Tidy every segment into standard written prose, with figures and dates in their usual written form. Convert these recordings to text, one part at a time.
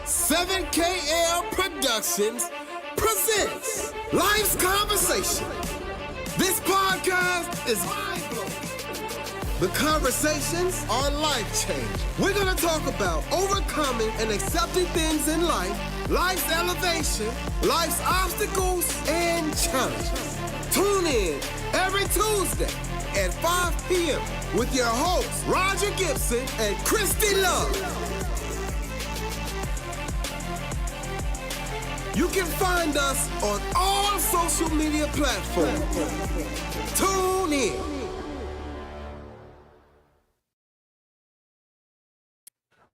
7KL Productions presents Life's Conversation. This podcast is mind-blowing. The conversations are life-changing. We're going to talk about overcoming and accepting things in life, life's elevation, life's obstacles, and challenges. Tune in every Tuesday at 5 p.m. with your hosts, Roger Gibson and Christy Love. You can find us on all social media platforms. Tune in.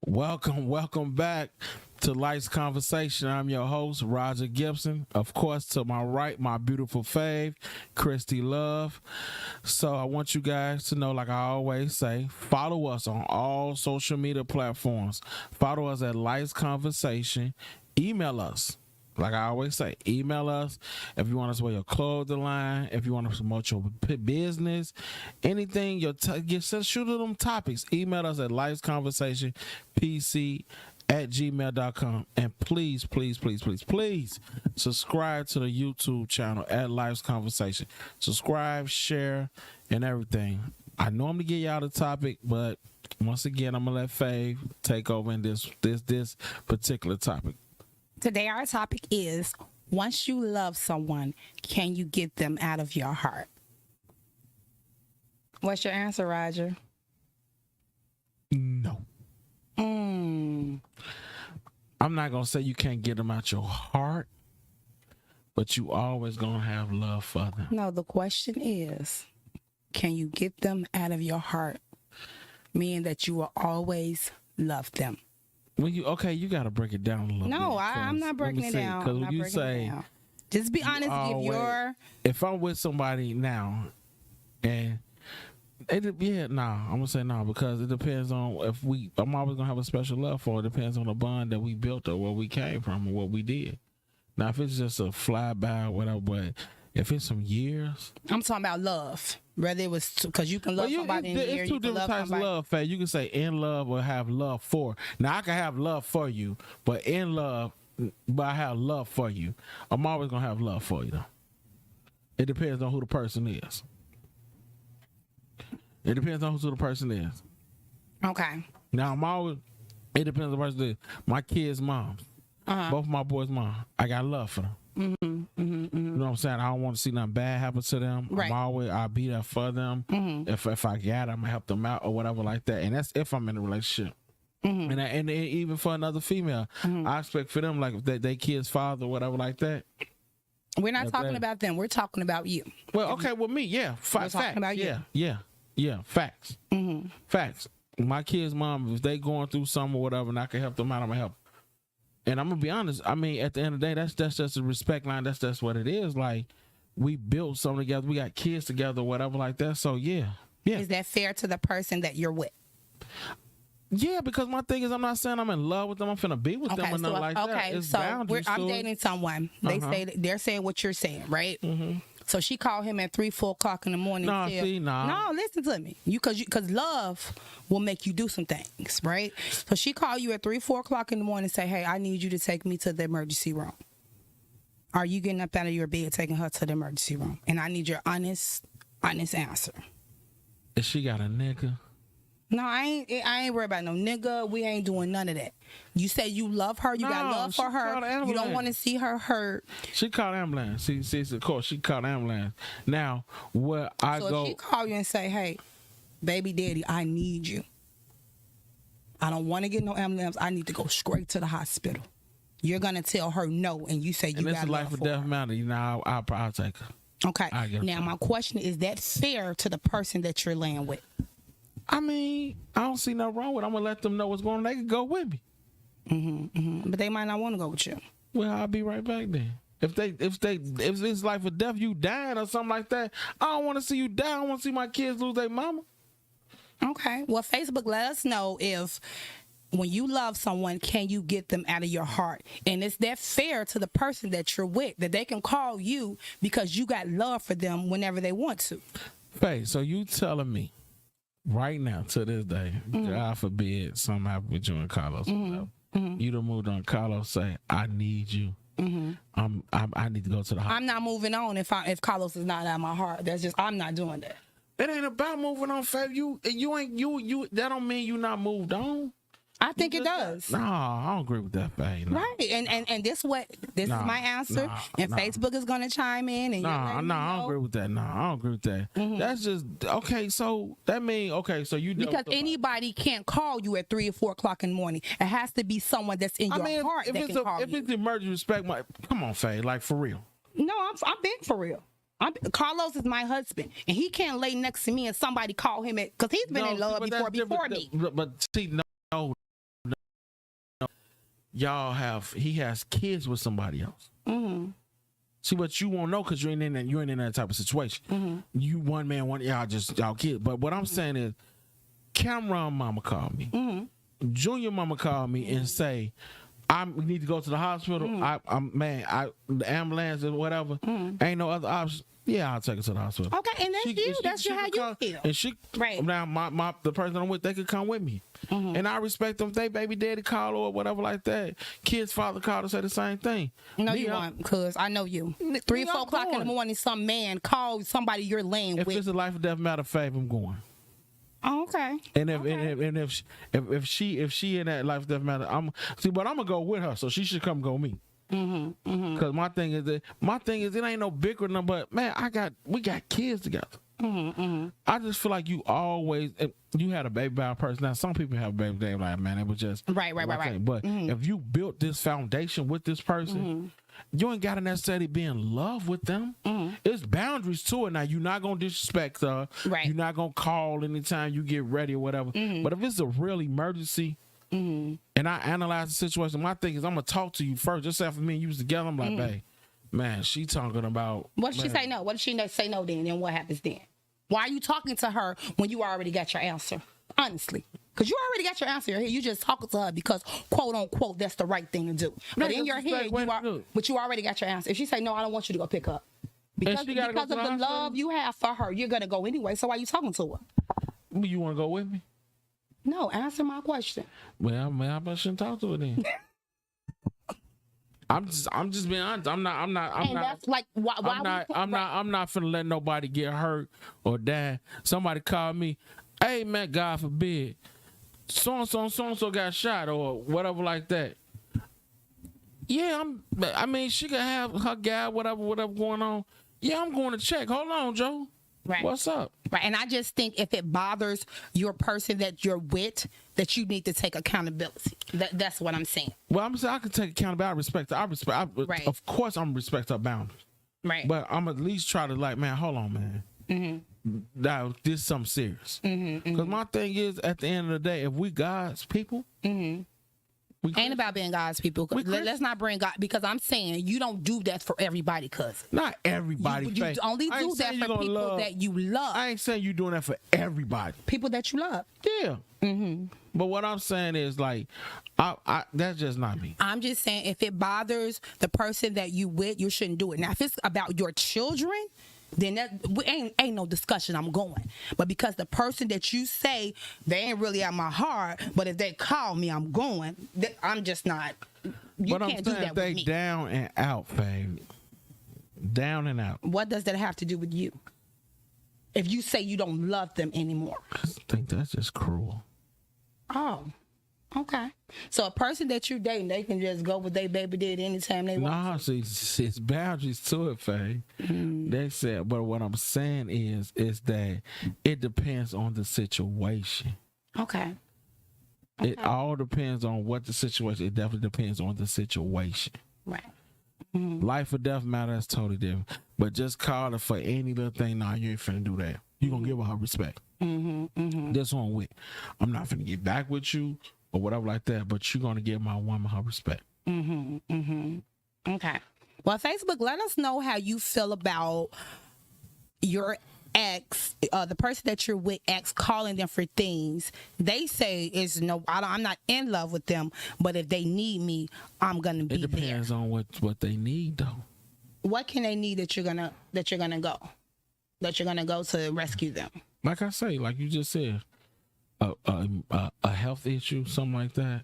Welcome back to Life's Conversation. I'm your host, Roger Gibson. Of course, to my right, my beautiful fave, Christy Love. So I want you guys to know, like I always say, follow us on all social media platforms. Follow us at Life's Conversation. Email us. Like I always say, email us if you want us to wear your clothing line, if you want to promote your business, anything, shoot them topics. Email us at lifesconversationpc@gmail.com. And please subscribe to the YouTube channel at Life's Conversation. Subscribe, share, and everything. I normally get y'all the topic, but once again, I'm going to let Fave take over in this particular topic. Today, our topic is, once you love someone, can you get them out of your heart? What's your answer, Roger? No. Mm. I'm not going to say you can't get them out your heart, but you always going to have love for them. No, the question is, can you get them out of your heart? Meaning that you will always love them. When you got to break it down a little bit. No, I'm not breaking it down. Because when you say, just be honest. If I'm with somebody now, and I'm gonna say no, because it depends on I'm always gonna have a special love for it. It depends on the bond that we built or where we came from or what we did. Now, if it's just a flyby or whatever, but if it's some years, I'm talking about love. Whether it was because you can love somebody in a year, it's two different types of love, Faye. You can say in love or have love for. Now, I can have love for you, but I have love for you. I'm always gonna have love for you, though. It depends on who the person is. It depends on who the person is. Okay. Now, it depends on the person is. My kids' moms, both of my boys' moms, I got love for them. You know what I'm saying? I don't want to see nothing bad happen to them. Right. I'll be there for them. If I got them, I help them out or whatever like that. And that's if I'm in a relationship. And even for another female, I expect for them, like if they kids' father or whatever like that. We're not talking about them. We're talking about you. Well, okay, with me, yeah. Facts. About you. Yeah. Facts. Facts. My kids' mom, if they going through something or whatever, and I can help them out, I'm gonna help. And I'm gonna be honest. I mean, at the end of the day, that's just a respect line. That's what it is. Like, we built something together. We got kids together, whatever like that. So yeah. Is that fair to the person that you're with? Yeah, because my thing is, I'm not saying I'm in love with them. I'm finna be with them or nothing like that. Okay, so I'm dating someone. They're saying what you're saying, right? So she called him at 3-4 o'clock in the morning. No, listen to me. Because love will make you do some things, right? So she called you at 3-4 o'clock in the morning and say, hey, I need you to take me to the emergency room. Are you getting up out of your bed, taking her to the emergency room? And I need your honest answer. If she got a nigga? No, I ain't worried about no nigga. We ain't doing none of that. You say you love her. You got love for her. You don't want to see her hurt. She called ambulance. See, of course, she called ambulance. Now, if she call you and say, hey, baby daddy, I need you. I don't want to get no ambulance. I need to go straight to the hospital. You're going to tell her no, and you say you got love for her. And it's a life or death matter. You know, I'll take her. Okay. Now, my question is that fair to the person that you're laying with? I mean, I don't see nothing wrong with it. I'm going to let them know what's going on. They can go with me. But they might not want to go with you. Well, I'll be right back then. If it's life or death, you dying or something like that, I don't want to see you die. I don't want to see my kids lose their mama. Okay. Well, Facebook, let us know if when you love someone, can you get them out of your heart? And is that fair to the person that you're with, that they can call you because you got love for them whenever they want to? Faye, so you telling me right now, to this day, God forbid something happened with you and Carlos, You done moved on. Carlos say, I need you. I need to go to the hospital. I'm not moving on if Carlos is not out of my heart. That's just, I'm not doing that. It ain't about moving on, Fab. You that don't mean you not moved on. I think it does. No, I don't agree with that, Fab. No. Right, and this is my answer. Facebook is gonna chime in. And I don't agree with that. No, I don't agree with that. That's just okay. So that means so you because anybody can't call you at 3 or 4 o'clock in the morning. It has to be someone that's in your heart that can call you. If it's emergency respect, come on, Fab, like for real. No, I'm being for real. Carlos is my husband, and he can't lay next to me and somebody call him because he's been in love before me. But see, no. He has kids with somebody else. See, but you won't know because you ain't in that type of situation. You one man, y'all kids. But what I'm saying is, Cameron mama called me. Junior mama called me and say, I need to go to the hospital. The ambulance or whatever. Ain't no other option. Yeah, I'll take her to the hospital. Okay, and that's how you feel. And now the person I'm with, they could come with me. And I respect them. If they baby daddy call or whatever like that, kid's father called and say the same thing. No, you won't, because I know you. 3 or 4 o'clock in the morning, some man called somebody you're laying with. If it's a life or death matter, Fave, I'm going. Oh, okay. And if she in that life or death matter, but I'm gonna go with her, so she should come go with me. Because my thing is it ain't no bickering, but man, we got kids together. I just feel like you had a baby by a person. Now some people have a baby, they like, man, it was just right. But if you built this foundation with this person, you ain't gotta necessarily be in love with them. It's boundaries to it. Now you're not gonna disrespect her. Right. You're not gonna call anytime you get ready or whatever. But if it's a real emergency. And I analyze the situation. My thing is, I'm gonna talk to you first. Just after me and you was together, I'm like, babe, man, she talking about. What she say no? What did she say no? Then what happens then? Why are you talking to her when you already got your answer? Honestly, because you already got your answer here. You just talking to her because quote unquote that's the right thing to do. But in your head, you already got your answer. If she say no, I don't want you to go pick up. Because of the love you have for her, you're gonna go anyway. So why are you talking to her? You want to go with me? No, answer my question. Well, I shouldn't talk to her then. I'm just being honest. I'm not. That's like why I'm not finna let nobody get hurt or die. Somebody call me, hey man, God forbid, so and so got shot or whatever like that. Yeah, she could have her guy, whatever going on. Yeah, I'm going to check. Hold on, Joe. Right. What's up? Right. And I just think if it bothers your person that you're with, that you need to take accountability. That's what I'm saying. Well, I'm saying I can take accountability. I respect. Right. Of course, I'm respect her boundaries. Right. But I'm at least try to man, hold on, man. Now, this is something serious. Because my thing is, at the end of the day, if we God's people, ain't about being God's people. Let's not bring God, because I'm saying you don't do that for everybody, cousin. Not everybody. You only do that for people that you love. I ain't saying you doing that for everybody. People that you love. Yeah. But what I'm saying is that's just not me. I'm just saying if it bothers the person that you with, you shouldn't do it. Now, if it's about your children, then that ain't no discussion. I'm going. But because the person that you say they ain't really at my heart, but if they call me, I'm going. I'm just not. You but can't do that they with me. Down and out, fam. Down and out. What does that have to do with you? If you say you don't love them anymore, I think that's just cruel. Oh, okay. So a person that you dating, they can just go with their baby daddy anytime they want. Nah, see, it's boundaries to it, Faye. They said, but what I'm saying is that it depends on the situation. Okay. It all depends on what the situation. It definitely depends on the situation. Right. Life or death matter, that's totally different. But just call her for any little thing, nah, you ain't finna do that. You gonna give her respect. That's one with. I'm not finna get back with you or whatever like that, but you're gonna give my woman her respect. Okay. Well, Facebook, let us know how you feel about your ex, the person that you're with, ex, calling them for things. They say I'm not in love with them, but if they need me, I'm gonna be there. It depends on what they need, though. What can they need that you're gonna go to rescue them? Like I say, like you just said, a health issue, something like that.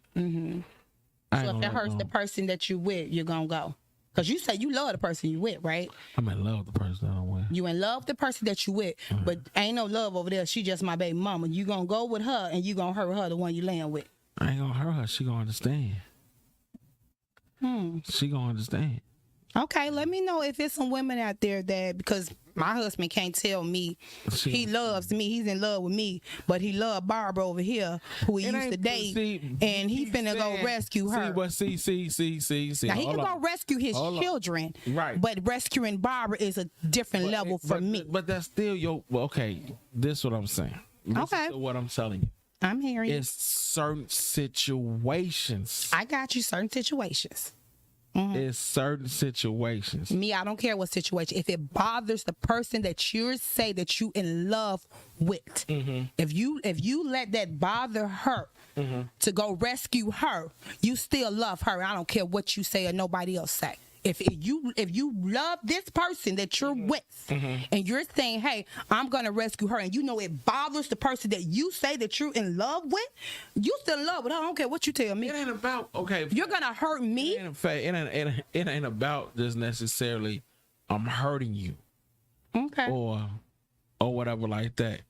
I ain't So if gonna it let hurts go. the person that you with, you're gonna go. Cause you say you love the person you with, right? I'm in love with the person I'm with. You in love with the person that you with, but ain't no love over there. She just my baby mama. You gonna go with her and you gonna hurt her, the one you laying with. I ain't gonna hurt her. She gonna understand. She gonna understand. Okay, let me know if it's some women out there that, because my husband can't tell me he loves me, he's in love with me, but he loved Barbara over here who he It used to ain't- date, see, and he you finna go saying- rescue her. See. Now he Hold can on. go rescue his Hold on. children, Right. but rescuing Barbara is a different level for me. But that's still your. Well, okay, this is what I'm saying. Listen Okay. to what I'm telling you. I'm hearing you. It's certain situations. I got you. Certain situations. It's certain situations. Me, I don't care what situation. If it bothers the person that you say that you in love with, if you let that bother her to go rescue her, you still love her. I don't care what you say or nobody else say. If you love this person that you're with, and you're saying, "Hey, I'm gonna rescue her," and you know it bothers the person that you say that you're in love with, you still in love with her. I don't care what you tell me. It ain't about okay. You're gonna hurt me. It ain't about just necessarily I'm hurting you Okay. or whatever like that.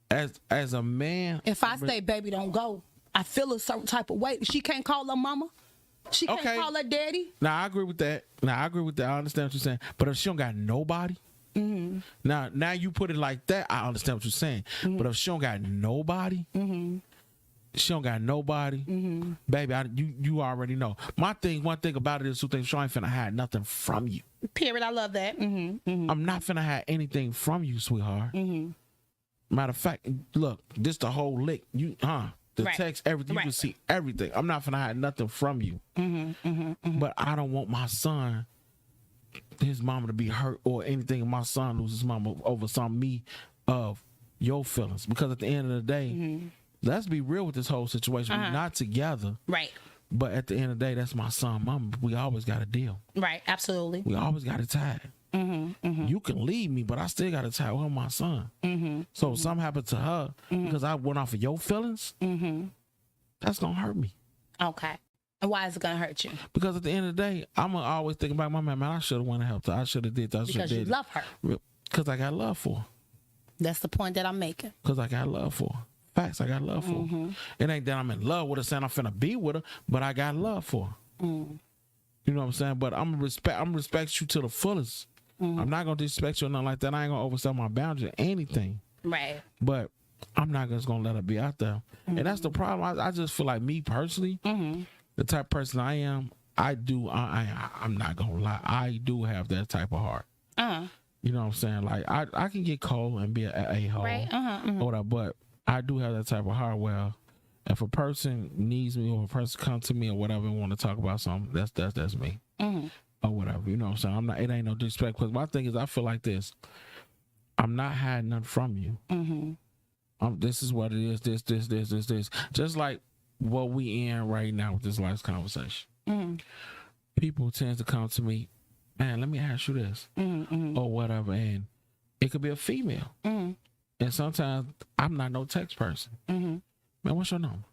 As a man, If I say, "Baby, don't go," I feel a certain type of way. She can't call her mama. She can't Okay. call her daddy. now I agree with that. I understand what you're saying. But if she don't got nobody, now you put it like that, I understand what you're saying. But if she don't got nobody, she don't got nobody, baby, you already know. One thing about it is two things. She ain't finna hide nothing from you. Period. I love that. I'm not finna hide anything from you, sweetheart. Matter of fact, look, this the whole lick. The Right. text, everything. You Right. can see everything. I'm not finna hide nothing from you. But I don't want my son, his mama to be hurt or anything. And my son loses his mama over some me of your feelings. Because at the end of the day, let's be real with this whole situation. We're not together. Right. But at the end of the day, that's my son, mama. We always got a deal. Right. Absolutely. We always got a tie. You can leave me, but I still got a tie with my son. So if something happened to her because I went off of your feelings, that's gonna hurt me. Okay. And why is it gonna hurt you? Because at the end of the day, I'm gonna always think about my man. I should have went and helped her. I should have did that. I should have Because you did love her. Because I got love for her. That's the point that I'm making. Because I got love for her. Facts, I got love for her. It ain't that I'm in love with her saying I'm finna be with her, but I got love for her. You know what I'm saying? But I'm respect you to the fullest. I'm not gonna disrespect you or nothing like that. I ain't gonna overstep my boundary or anything. Right. But I'm not just gonna let her be out there. And that's the problem. I just feel like me personally, the type of person I am, I'm not gonna lie, I do have that type of heart. You know what I'm saying? Like I can get cold and be a hole, Right. or whatever, but I do have that type of heart. Well, if a person needs me or a person come to me or whatever and want to talk about something, that's me. Or whatever, you know what I'm saying? It ain't no disrespect. Because my thing is, I feel like this. I'm not hiding nothing from you. This is what it is. This. Just like what we in right now with this last conversation. People tend to come to me, man, let me ask you this, or whatever, and it could be a female. And sometimes I'm not no text person. Man, what's your number?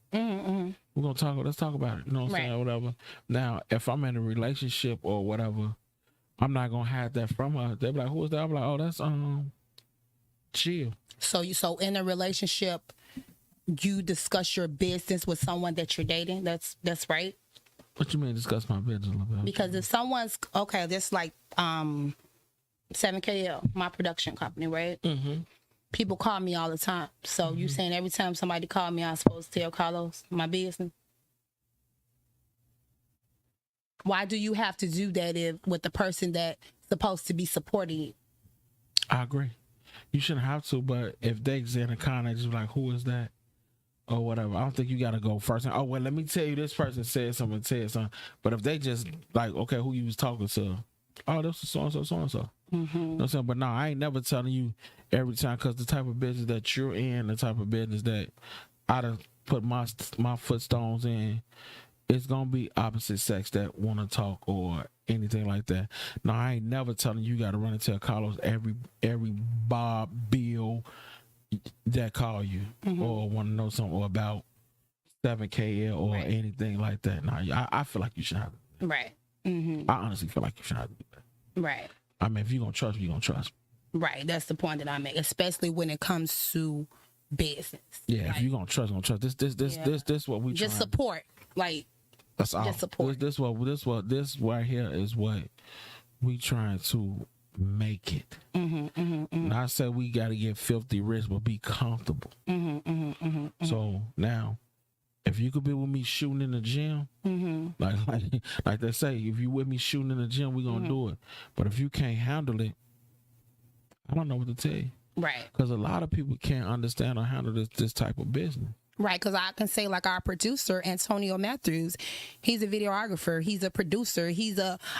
We're gonna talk. Let's talk about it. You know what I'm saying? Whatever. Now, if I'm in a relationship or whatever, I'm not gonna hide that from her. They're like, "Who is that?" I'm like, "Oh, that's chill." So in a relationship, you discuss your business with someone that you're dating. That's right. What you mean discuss my business a little bit? Because if someone's okay, this like 7KL, my production company, right? People call me all the time. So you saying every time somebody call me, I'm supposed to tell Carlos my business? Why do you have to do that with the person that's supposed to be supporting you? I agree. You shouldn't have to, but if they in a contact, just like, who is that? Or whatever. I don't think you got to go first. Oh, well, let me tell you, this person said something. But if they just like, okay, who you was talking to? Oh, this is so-and-so, so-and-so. You know what I'm saying? But no, I ain't never telling you every time, because the type of business that you're in, the type of business that I done put my footstones in, it's going to be opposite sex that want to talk or anything like that. No, I ain't never telling you got to run and tell Carlos every Bob, Bill that call you or want to know something or about 7KL or Right. anything like that. No, I feel like you should have. Right. Mm-hmm. I honestly feel like you should have to do that. Right. I mean, if you're gonna trust me, you're gonna trust me. Right. That's the point that I make, especially when it comes to business. Yeah, Like, if you're gonna trust, this what we just trying. support. Like, That's all. just support. This right here is what we trying to make it. Not say we got to get filthy rich, but be comfortable. So now, if you could be with me shooting in the gym, like they say, if you with me shooting in the gym, we gonna do it. But if you can't handle it, I don't know what to tell you. right. Because a lot of people can't understand or handle this type of business. Right, because I can say like our producer Antonio Matthews, he's a videographer, he's a producer,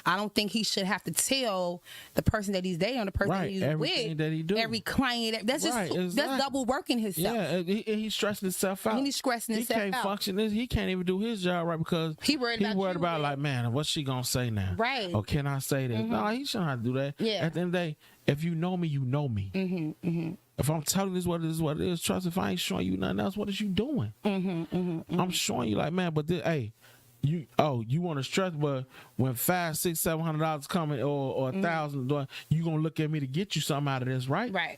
I don't think he should have to tell the person that he's dating or the person that he's everything with, that he do. every client. That's just that's double working himself. Yeah, he's stressing himself out. He's stressing himself out. He can't function. He can't even do his job right because He worried about you, like, man, what's she gonna say now? Right. Or can I say this? No, he shouldn't have to do that. Yeah. At the end of the day, if you know me, you know me. If I'm telling this what it is, trust. If I ain't showing you nothing else, what is you doing? I'm showing you, like, man, but hey, you want to stress, but when $500, $600, $700 coming or $1,000, you gonna look at me to get you something out of this, right? Right.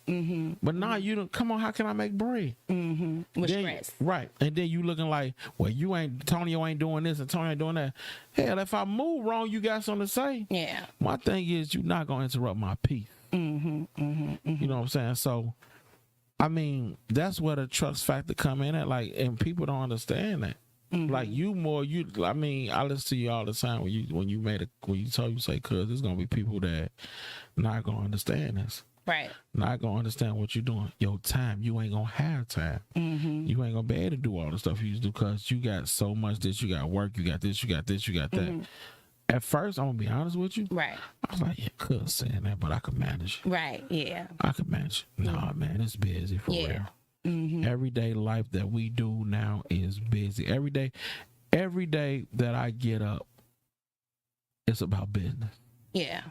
But now you don't. Come on, how can I make bread? With Then, stress. right? And then you looking like, well, Antonio ain't doing this, Antonio ain't doing that. Hell, if I move wrong, you got something to say. Yeah. My thing is, you're not gonna interrupt my peace. You know what I'm saying? So, I mean, that's where the trust factor come in at. Like, and people don't understand that. Like I mean, I listen to you all the time when you say, cuz there's gonna be people that not gonna understand this. Right. Not gonna understand what you're doing. Your time, you ain't gonna have time. You ain't gonna be able to do all the stuff you used to do because you got so much this, you got work, you got this, you got this, you got that. At first, I'm gonna be honest with you. Right. I was like, yeah, could saying that, but I could manage. Right. Yeah. I could manage. Nah, man, it's busy for real. Everyday life that we do now is busy. Every day that I get up, it's about business. Yeah.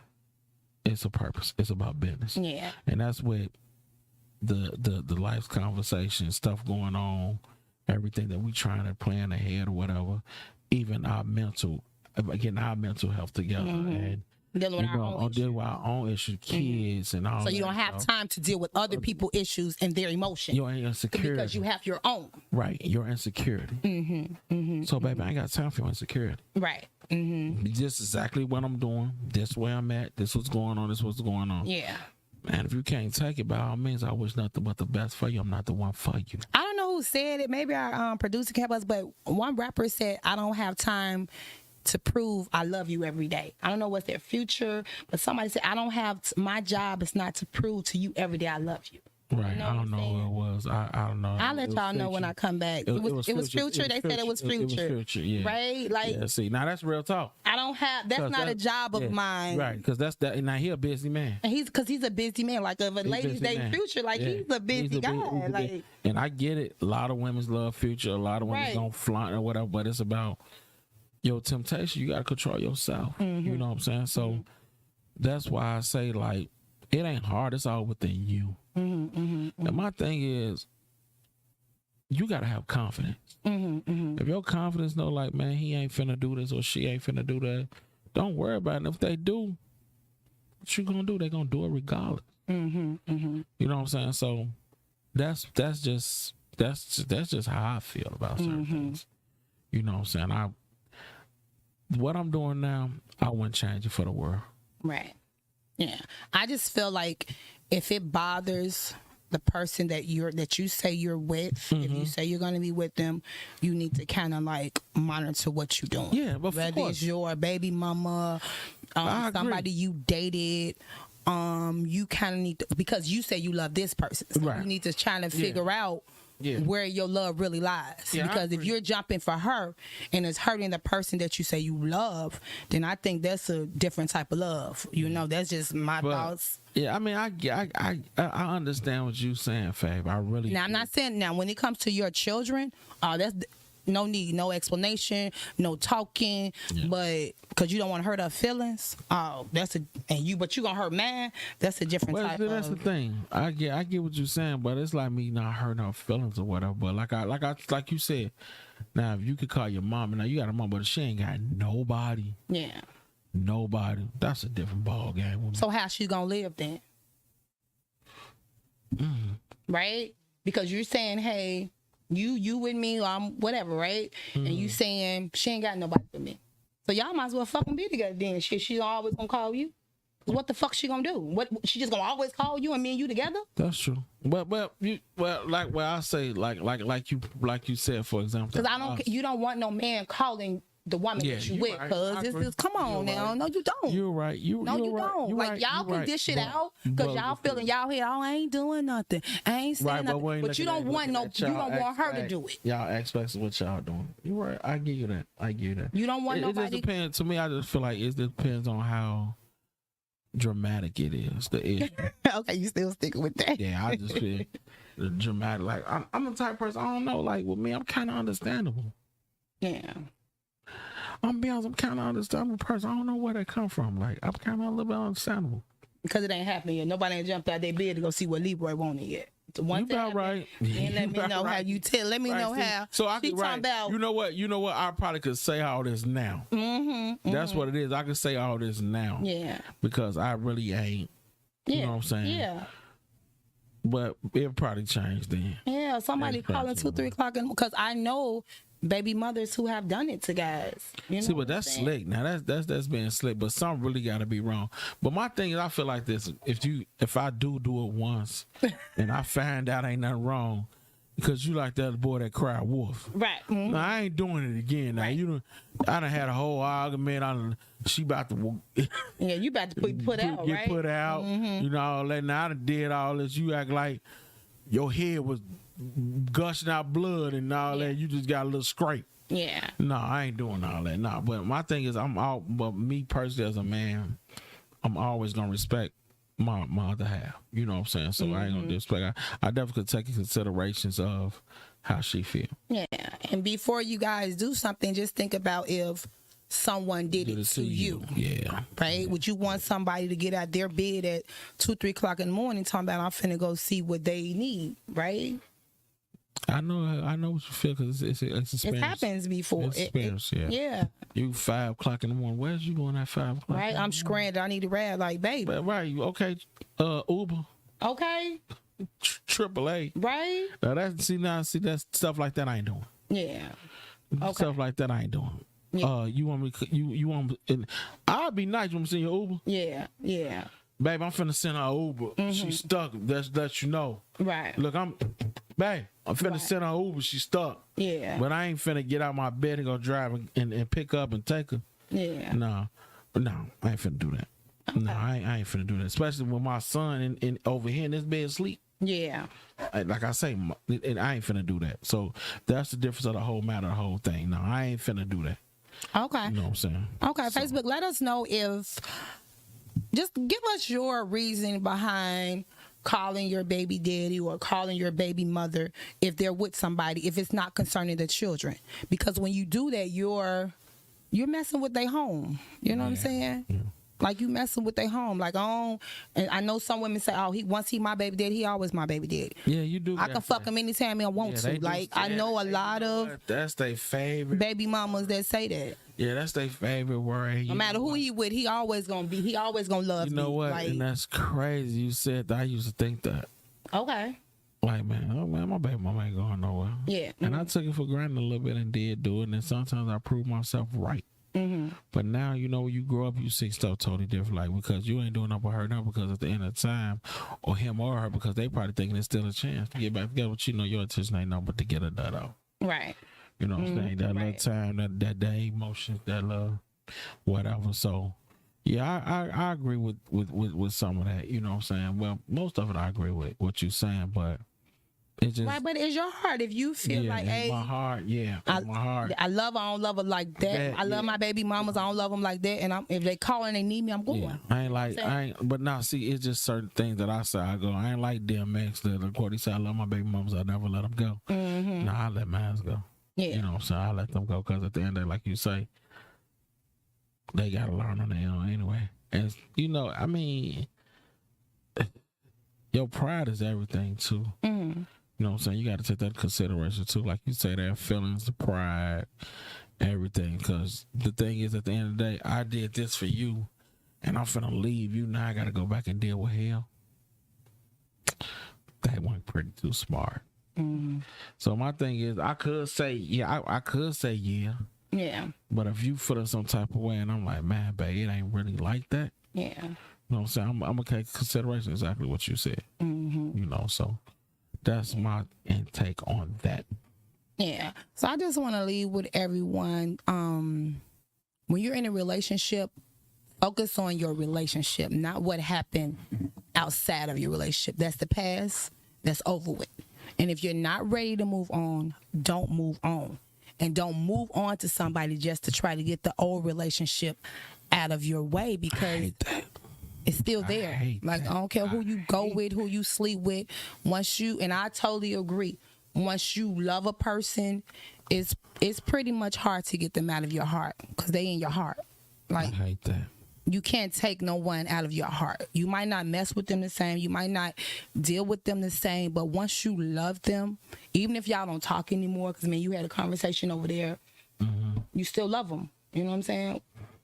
It's a purpose. It's about business. Yeah. And that's with the life's conversation, stuff going on, everything that we trying to plan ahead or whatever, even our mental health together and Dealing with our own issues, kids and all. So you don't have time to deal with other people's issues and their emotions. Your insecurity. Because you have your own. Right, your insecurity. So, baby, I ain't got time for your insecurity. Right. This is exactly what I'm doing. This where I'm at. This what's going on. This what's going on. Yeah. Man, if you can't take it, by all means, I wish nothing but the best for you. I'm not the one for you. I don't know who said it. Maybe our producer can help us, but one rapper said, I don't have time to prove I love you every day. I don't know what's their future, but somebody said, my job is not to prove to you every day I love you. Right. I don't know who it was. I don't know. I'll let y'all know when I come back. It was Future. They said it was Future. It was Future, yeah. Right? Like, yeah, see, now that's real talk. That's not a job of mine. Right, because that's that. Now he a busy man. And he's a busy man. Like, if a lady's dating Future, like, he's a busy guy. And I get it. A lot of women love Future. A lot of women don't flaunt or whatever, but it's about your temptation. You got to control yourself. You know what I'm saying? So that's why I say, like, it ain't hard. It's all within you. And my thing is, you got to have confidence. If your confidence know, like, man, he ain't finna do this or she ain't finna do that, don't worry about it. And if they do, what you gonna do? They gonna do it regardless. You know what I'm saying? So that's just how I feel about certain things. You know what I'm saying? What I'm doing now, I wouldn't change it for the world. Right. Yeah. I just feel like if it bothers the person that you say you're with, if you say you're going to be with them, you need to kind of like monitor what you're doing. Yeah, but whether it's your baby mama, somebody you dated, you kind of need to, because you say you love this person, so you need to try to figure out where your love really lies. Because if you're jumping for her and it's hurting the person that you say you love, then I think that's a different type of love. You know, that's just my thoughts. Yeah, I mean, I understand what you're saying, Fab. I really. Now, I'm not saying now when it comes to your children, that's no need, no explanation, no talking, but because you don't want to hurt her feelings. But you gonna hurt mine. That's a different type. That's the thing. I get what you're saying, but it's like me not hurting her feelings or whatever. But like you said, Now, if you could call your mom, now you got a mom, but she ain't got nobody. Yeah. Nobody. That's a different ball game. Woman. So how she gonna live then? Right? Because you're saying, hey, you with me, or I'm whatever, right? And you saying she ain't got nobody for me. So y'all might as well fucking be together then. She always gonna call you. What the fuck she gonna do? What she just gonna always call you and me and you together? That's true. But I say like you said, for example. Because you don't want no man calling the woman that you with. Cause this is come on now. Right. No, you don't. You're right. You don't. You're like right. Y'all can dish it out because y'all feeling y'all here. Oh, I ain't doing nothing. I ain't saying nothing. But you don't want no. You don't want her to do it. Y'all expect what y'all doing. You're right. I give you that. You don't want nobody. It just depends. To me, I just feel like it depends on how dramatic it is. The issue. Okay, you still sticking with that? Yeah, I just feel dramatic. Like I'm the type of person. I don't know. Like with me, I'm kind of understandable. Yeah. I'm be honest. I'm kind of understandable person. I don't know where they come from. Like I'm kind of a little bit understandable. Because it ain't happening yet. Nobody ain't jumped out their bed to go see what Leroy wanted yet. The one you about right. And let me know right. how you tell. Let me know how. So I could right. About, you know what? I probably could say all this now. That's what it is. I could say all this now. Yeah. Because I really ain't. You know what I'm saying? Yeah. But it probably changed then. Yeah. Somebody calling 2, 3 o'clock because I know baby mothers who have done it to guys. You know. See, but that's slick. Now that's being slick. But something really got to be wrong. But my thing is, I feel like this: if I do it once, and I find out ain't nothing wrong, because you like that boy that cried wolf, right? Mm-hmm. Now I ain't doing it again. Now right. I done had a whole argument. She about to. Yeah, you about to put out, get right? put out. You know, all that. Now I done did all this. You act like your head was gushing out blood and all that. You just got a little scrape. Yeah. No, I ain't doing all that. No, but my thing is, but me personally as a man, I'm always gonna respect my other half. You know what I'm saying? So I ain't gonna disrespect. I definitely could take in considerations of how she feel. Yeah, and before you guys do something, just think about if someone did it to you. Yeah. Right? Yeah. Would you want somebody to get out their bed at 2, 3 o'clock in the morning talking about I'm finna go see what they need, right? I know what you feel because it's experience. It happens before. It's experience, yeah. You 5 o'clock in the morning. Where's you going at 5 o'clock? Right, I'm stranded. I need a ride, like baby. But, right, okay. Uber. Okay. AAA. Right. That's stuff like that I ain't doing. Yeah. Okay. Stuff like that I ain't doing. Yeah. You want me? You want me? I'll be nice. You want me to send your Uber? Yeah. Yeah. Babe, I'm finna send her Uber. She's stuck. That's you know. Right. Look, I'm finna send her Uber. She's stuck. Yeah. But I ain't finna get out my bed and go drive and pick up and take her. Yeah. No, I ain't finna do that. Okay. No, I ain't finna do that. Especially with my son in over here in this bed asleep. Yeah. Like I say, and I ain't finna do that. So that's the difference of the whole matter, the whole thing. No, I ain't finna do that. Okay. You know what I'm saying? Okay, so. Facebook, let us know if. Just give us your reason behind calling your baby daddy or calling your baby mother if they're with somebody, if it's not concerning the children. Because when you do that, you're messing with their home. You know what I'm saying? Yeah. Like you messing with their home. Like, and I know some women say, once he my baby daddy, he always my baby daddy. Yeah, you do. I can fuck him anytime I want to. Like, I know a lot of that's their favorite baby mamas that say that. Yeah, that's their favorite word. No matter who he with, he always gonna love me. You know what? Like, and that's crazy. You said that. I used to think that. Okay. Like, man, my baby mama ain't going nowhere. Yeah. And I took it for granted a little bit and did do it. And then sometimes I proved myself right. But now, you know, when you grow up, you see stuff totally different. Like, because you ain't doing nothing with her now, because at the end of the time, or him or her, because they probably thinking it's still a chance to get back together. But you know, your intention ain't nothing but to get her that out. Right. You know what I'm saying? That little time, that emotions, that love, whatever. So, yeah, I agree with some of that. You know what I'm saying? Well, most of it I agree with what you're saying, but it's just... Right, but it's your heart. If you feel like, hey... my heart, my heart. I love her, I don't love her like that. I love my baby mamas, I don't love them like that. And if they call and they need me, I'm going. Yeah. But now, see, it's just certain things that I say. I go, I ain't like DMX. That, of course, he said, I love my baby mamas, I never let them go. Nah, I let mine go. Yeah. You know what I'm saying? I let them go because at the end of the day, like you say, they got to learn on their own anyway. And, you know, I mean, your pride is everything too. You know what I'm saying? You got to take that into consideration too. Like you say, their feelings, the pride, everything. Because the thing is, at the end of the day, I did this for you, and I'm finna leave you. Now I got to go back and deal with hell. That wasn't pretty too smart. Mm-hmm. So my thing is, I could say, yeah, I could say, yeah. Yeah. But if you feel some type of way, and I'm like, man, babe, it ain't really like that. Yeah. You know what I'm saying? I'm going to take consideration exactly what you said. Mm-hmm. You know, so that's my intake on that. Yeah. So I just want to leave with everyone. When you're in a relationship, focus on your relationship, not what happened outside of your relationship. That's the past. That's over with. And if you're not ready to move on, don't move on. And don't move on to somebody just to try to get the old relationship out of your way, because it's still there. Like, I don't care who you go with, who you sleep with. Once you, and I totally agree, once you love a person, it's pretty much hard to get them out of your heart, because they in your heart. Like, I hate that. You can't take no one out of your heart. You might not mess with them the same. You might not deal with them the same. But once you love them, even if y'all don't talk anymore, because, I mean, you had a conversation over there, you still love them. You know what I'm saying?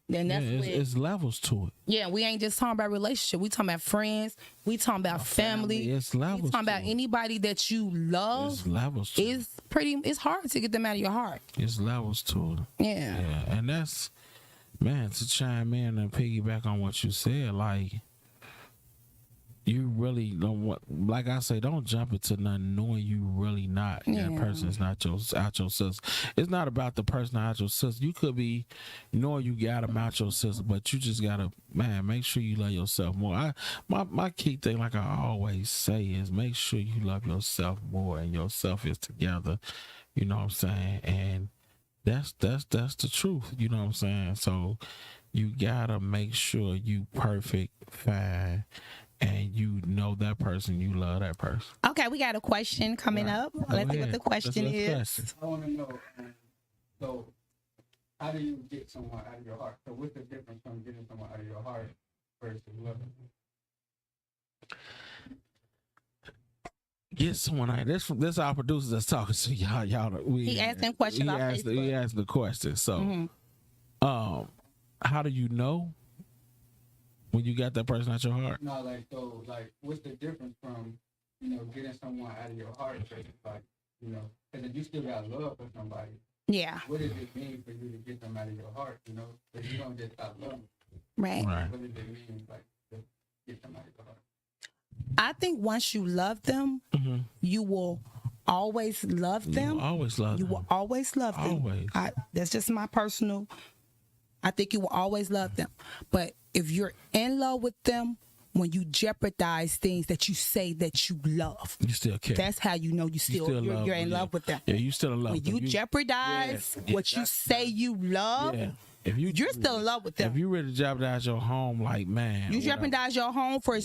Then that's it's levels to it. Yeah, we ain't just talking about relationship. We talking about friends. We talking about family. It's levels. We talking about anybody that you love. It's levels to it. It's hard to get them out of your heart. It's levels to it. Yeah. Yeah, and that's, man, to chime in and piggyback on what you said, like, you really don't want, like I say, don't jump into nothing knowing you really not. That person is not out your sister. It's not about the person out your sister. You could be knowing you got them out your sister, but you just gotta, man, make sure you love yourself more. My key thing, like I always say, is make sure you love yourself more and yourself is together. You know what I'm saying? And that's the truth. You know what I'm saying? So you gotta make sure you perfect, fine, and you know that person, you love that person. Okay, we got a question coming up. Let's see what the question is. I want to know, so how do you get someone out of your heart? So what's the difference from getting someone out of your heart versus loving them? Get someone out. This our producer that's talking to y'all. He asked them question on Facebook. He asked the question. So, how do you know when you got that person at your heart? No, like, what's the difference from, getting someone out of your heart versus, like, because if you still got love for somebody, yeah, what does it mean for you to get them out of your heart? If you don't just stop loving, right? What does it mean, like, to get them out of your heart? I think once you love them, you will always love them. You always love them. You will always love them. Always. That's just my personal. I think you will always love them. But if you're in love with them, when you jeopardize things that you say that you love, you still care. That's how you know you're in love with them. Yeah, you still in love with them. When you jeopardize what you say you love, if you're still in love with them. If you really jeopardize your home, like, man, you jeopardize your home for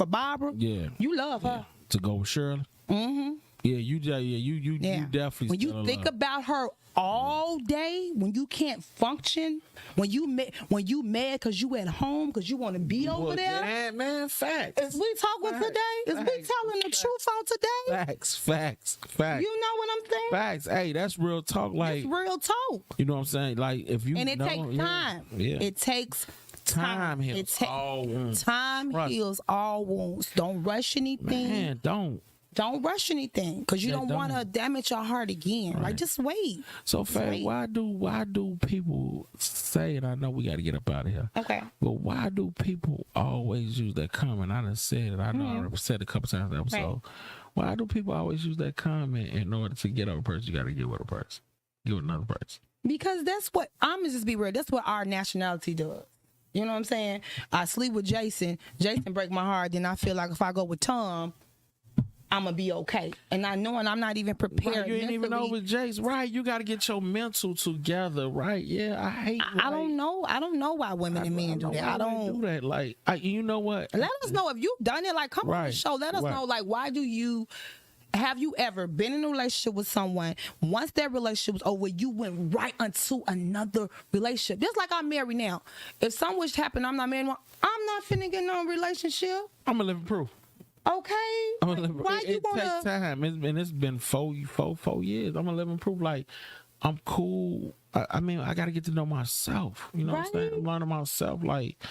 Barbara. Yeah, you love her to go with Shirley. Yeah, you definitely. When you think about her all day, when you can't function, when you mad because you at home because you want to be over there. Man, facts. Is we talking today? Is we telling the truth on today? Facts. You know what I'm saying? Facts. Hey, that's real talk. Like, it's real talk. You know what I'm saying? Like, if you and it takes time. Yeah. It takes time. Heals all wounds. Time heals all wounds. Don't rush anything. Man, Don't rush anything, because you don't want to damage your heart again. Right. Like, just wait. So, Faye, why do people say, and I know we got to get up out of here. Okay. But why do people always use that comment? I done said it. I know I already said it a couple times in the episode. Right. Why do people always use that comment? In order to get over a person, you got to get with a person. Get with another person. Because that's what, I'm going to just be real, that's what our nationality does. You know what I'm saying? I sleep with Jason break my heart, then I feel like if I go with Tom, I'm going to be okay. And I know, and I'm not even prepared. Right, you ain't even over Jace. Right. You got to get your mental together. Right. Yeah. I don't know. I don't know why women and men do that. I don't do that. Like, you know what? Let us know if you've done it. Like, come on the show. Let us know, like, why have you ever been in a relationship with someone, once that relationship was over, you went right into another relationship? Just like I'm married now. If something was happened, I'm not married, I'm not finna get no relationship. I'm a living proof. Okay. Why you it wanna? takes time, it's been four years. I'm a living proof. Like, I'm cool. I mean, I got to get to know myself. You know what I'm saying? I'm learning myself, like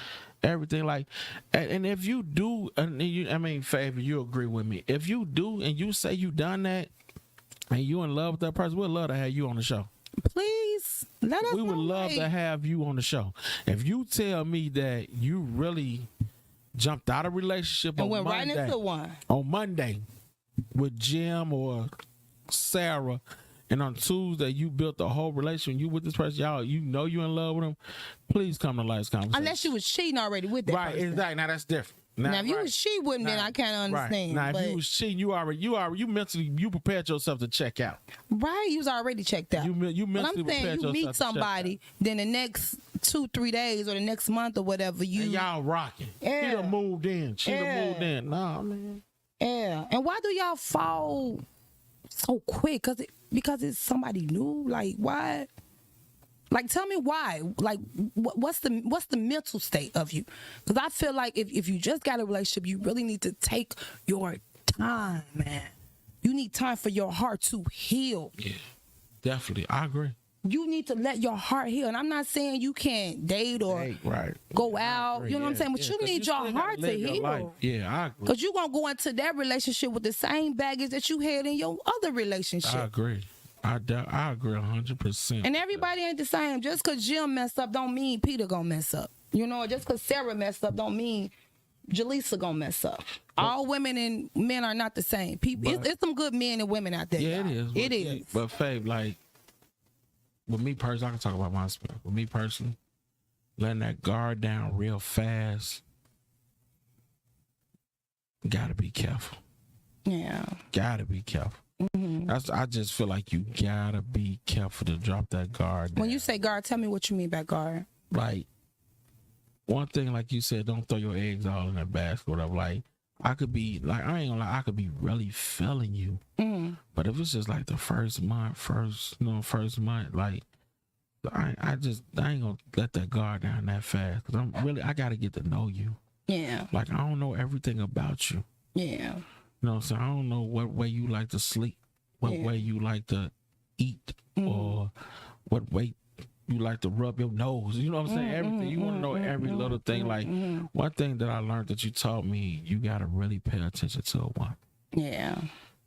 everything. Like, and if you do, Favor, you agree with me. If you do, and you say you done that, and you in love with that person, we'd love to have you on the show. Please let us. We would love to have you on the show. If you tell me that you really jumped out of a relationship and went right into one on Monday with Jim or Sarah, and on Tuesday you built a whole relationship, you with this person, y'all, you know you in love with them, please come to Life's Conversation. Unless you was cheating already with that person. Exactly. Now that's different. Now if you was cheating with me, then I can't understand. Now if you was cheating, you mentally prepared yourself to check out. Right, you was already checked out. You mentally but I'm saying prepared you meet yourself to check somebody, then the next 2-3 days or the next month or whatever, and y'all rocking. Yeah. She done moved in. Nah, man. Yeah. And why do y'all fall so quick? Because it's somebody new? Like, why? Like, tell me why. Like, what's the mental state of you? Because I feel like if you just got a relationship, you really need to take your time, man. You need time for your heart to heal. Yeah, definitely. I agree. You need to let your heart heal. And I'm not saying you can't date or go out. You know what I'm saying? But you need your heart to heal. Yeah, I agree. Because you're going to go into that relationship with the same baggage that you had in your other relationship. I agree. I agree 100%. And everybody ain't the same. Just because Jim messed up don't mean Peter going to mess up. You know, just because Sarah messed up don't mean Jaleesa going to mess up. All women and men are not the same. People, it's some good men and women out there. Yeah, y'all. it is. But Fabe, like, with me personally, I can talk about my experience. With me personally, letting that guard down real fast, gotta be careful. Yeah. Gotta be careful. Mm-hmm. I just feel like you gotta be careful to drop that guard down. When you say guard, tell me what you mean by guard. Like, one thing, like you said, don't throw your eggs all in that basket. Whatever. Like, I could be like, I ain't gonna lie, I could be really feeling you. Mm. But if it's just like the first month, like, I ain't gonna let that guard down that fast. Cause I gotta get to know you. Yeah. Like, I don't know everything about you. Yeah. You know what I'm saying? I don't know what way you like to sleep, what way you like to eat, or what way you like to rub your nose. You know what I'm saying? Everything. You want to know every little thing. Like, one thing that I learned that you taught me, you got to really pay attention to a woman. Yeah.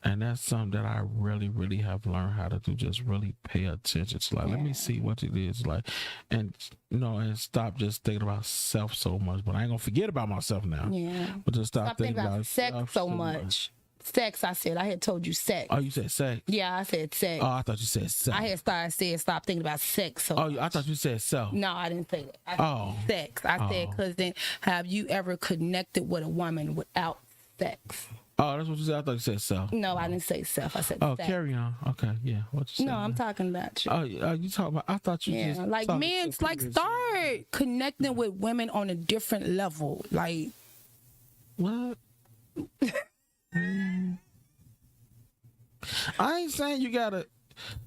And that's something that I really, really have learned how to do. Just really pay attention to, like, let me see what it is like. And, you know, and stop just thinking about self so much. But I ain't going to forget about myself now. Yeah. But just stop thinking about sex so much. Sex, I said. I had told you sex. Oh, you said sex? Yeah, I said sex. Oh, I thought you said sex. I had said stop thinking about sex. So much. I thought you said self. No, I didn't say that. I said sex. I said, because then have you ever connected with a woman without sex? Oh, that's what you said? I thought you said self. No, I didn't say self. I said sex. Carry on. Okay, yeah. What you said? No, I'm talking about you. Oh, you talking about, I thought you just... like, men, like, start connecting with women on a different level. Like... What? I ain't saying you gotta.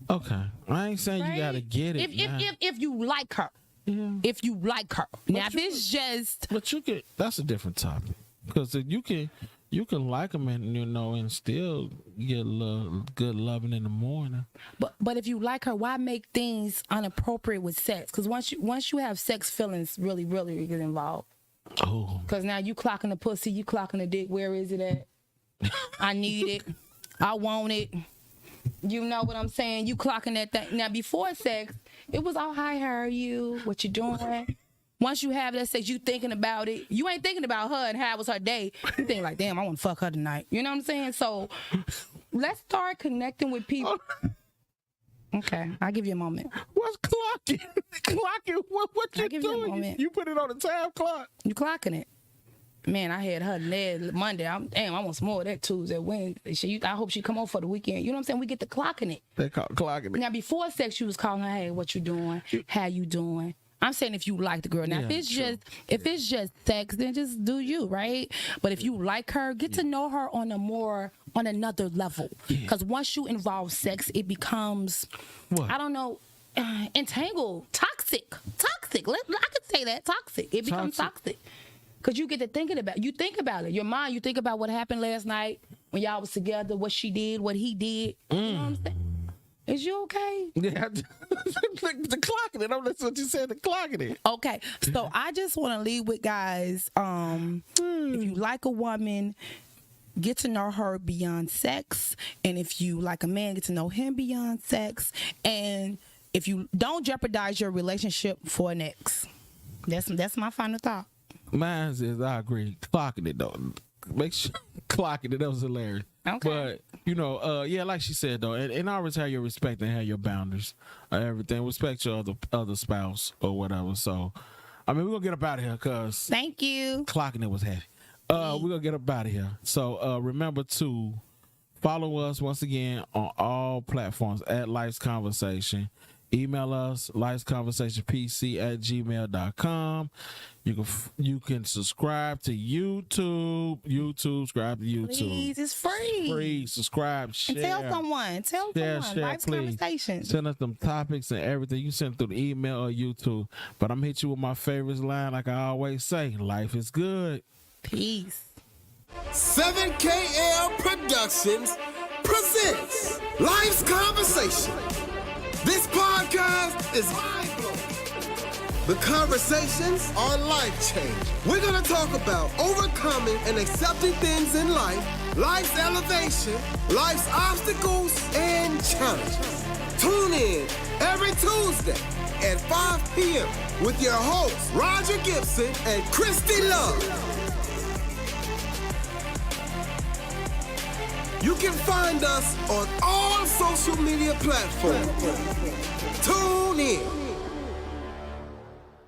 Okay, I ain't saying you gotta get it. If you like her, if you like her. Now, if it's just, but you can. That's a different topic, because you can like them and still get a little good loving in the morning. But if you like her, why make things inappropriate with sex? Because once you have sex, feelings really get involved. Oh, because now you clocking the pussy, you clocking the dick. Where is it at? I need it. I want it. You know what I'm saying? You clocking that thing. Now, before sex, it was all, hi, how are you? What you doing? Once you have that sex, you thinking about it. You ain't thinking about her and how was her day. You think like, damn, I want to fuck her tonight. You know what I'm saying? So let's start connecting with people. Okay, I'll give you a moment. What's clocking? Clocking? What you doing? You put it on the time clock. You clocking it. Man, I had her led Monday. I want some more of that Tuesday, Wednesday. I hope she come on for the weekend. You know what I'm saying? We get to clocking it. They call clocking it. Now, before sex, you was calling her, hey, what you doing? How you doing? I'm saying if you like the girl. Now, if it's just sex, then just do you, right? But if you like her, get to know her on another level. Because once you involve sex, it becomes, I don't know, entangled, toxic. I could say that, toxic. It becomes toxic. Cause you get to thinking about you think about it. Your mind, you think about what happened last night when y'all was together, what she did, what he did. You know what I'm saying? Is you okay? Yeah, the clocking it. That's what you said. The clocking it. Okay, so I just want to leave with guys. If you like a woman, get to know her beyond sex, and if you like a man, get to know him beyond sex, and if you don't jeopardize your relationship for an ex. That's my final thought. Mine is I agree. Clocking it though. Make sure clocking it. That was hilarious. Okay. But you know, yeah, like she said though, and always have your respect and have your boundaries. Everything. Respect your other spouse or whatever. So, I mean, we're gonna get up out of here because Thank you. clocking it was heavy. We're gonna get up out of here. So remember to follow us once again on all platforms at Life's Conversation. Email us lifesconversationpc@gmail.com. You can subscribe to YouTube. Subscribe to YouTube. Please, it's free. Free. Subscribe. Share. And tell someone. Share, Life's please. Conversation. Send us them topics and everything. You send through the email or YouTube. But I'm gonna hit you with my favorite line, like I always say. Life is good. Peace. 7KL Productions presents Life's Conversation. This podcast is mind-blowing. The conversations are life-changing. We're going to talk about overcoming and accepting things in life, life's elevation, life's obstacles, and challenges. Tune in every Tuesday at 5 p.m. with your hosts, Roger Gibson and Christy Love. You can find us on all social media platforms. Tune in.